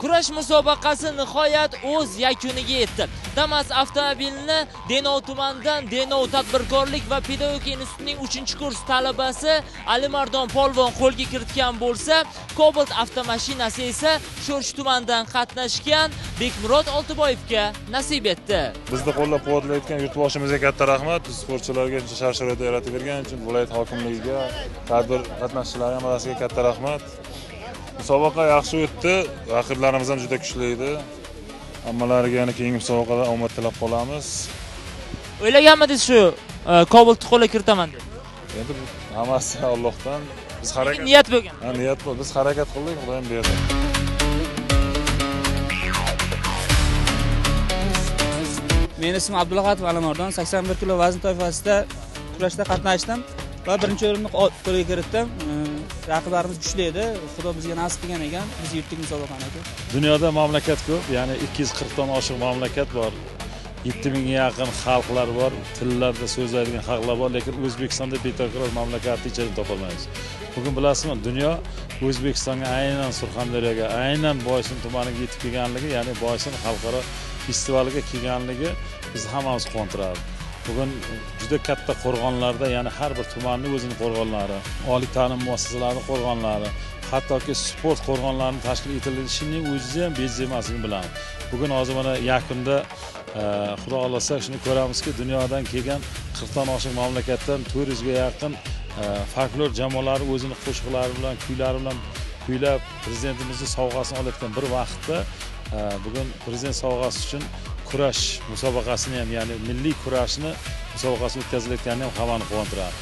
Kurash musobaqasi nihoyat o'z yakuniga yetdi. Damas avtomobilini Denov tumanidan Denov tadbirkorlik va pedagogika institutining 3-kurs talabasi Alimardon Polvon qo'lga kiritgan bo'lsa, Cobalt avtomashinasi esa Sho'rchi tumanidan qatnashgan Bekmurod Oltiboyevga nasib etdi. Bizni qo'llab-quvvatlayotgan yurtboshimizga katta rahmat. Sportchilarga shart-sharoit yaratib bergani uchun viloyat hokimligiga, tadbir qatnashchilariga hammasiga katta rahmat. Musobaqa yaxshi o'tdi. Raqiblarimiz ham juda kuchli edi. Hammalariga yana keyingi musobaqada omad tilab qolamiz. O'ylaganmidingiz shu Cobaltni qo'lga kiritaman deb? Endi hammasi Allohdan. Biz harakat niyat bo'lgan. Niyat bo'ldi. Biz harakat qildik, Xudo ham berdi. Men ismim Abdulahad Alimardon, 81 kilo vazn toifasida kurashda qatnashdim va birinchi o'rinni qo'lga kiritdim. Raqiblarimiz kuchli edi. Xudo bizga nasib qilgan ekan, biz yurtdik musobaqani. Dunyoda mamlakat ko'p, ya'ni 240 dan oshiq mamlakat bor. 7000 ga yaqin xalqlar bor, tillarda so'zlaydigan xalqlar bor, lekin O'zbekistonda betakror mamlakatni ichida topolmaymiz. Bugun bilasizmi, dunyo O'zbekistonga, aynan Surxondaryoga, aynan Boysun tumaniga yetib kelganligi, ya'ni Boysun xalqaro festivaliga kelganligi bizni hammamiz quvontiradi. Bugun juda katta qo'rg'onlarda, ya'ni har bir tumanning o'zining qo'rg'onlari, oliy ta'lim muassasalarining qo'rg'onlari, hattoki sport qo'rg'onlarining tashkil etilishining o'zi ham bejiz emasligini bilamiz. Bugun hozir mana yakunda Xudo xolasa shuni ko'ramizki, dunyodan kelgan 40 dan oshiq mamlakatdan 400 ga yaqin folklor jamoalari o'zini qo'shiqlari bilan, kuylari bilan kuylab prezidentimizning sovg'asini olayotgan bir vaqtda bugun prezident sovg'asi uchun kurash musobaqasini ham, ya'ni milliy kurashni musobaqasi o'tkazilayotgani ham hammani quvontiradi.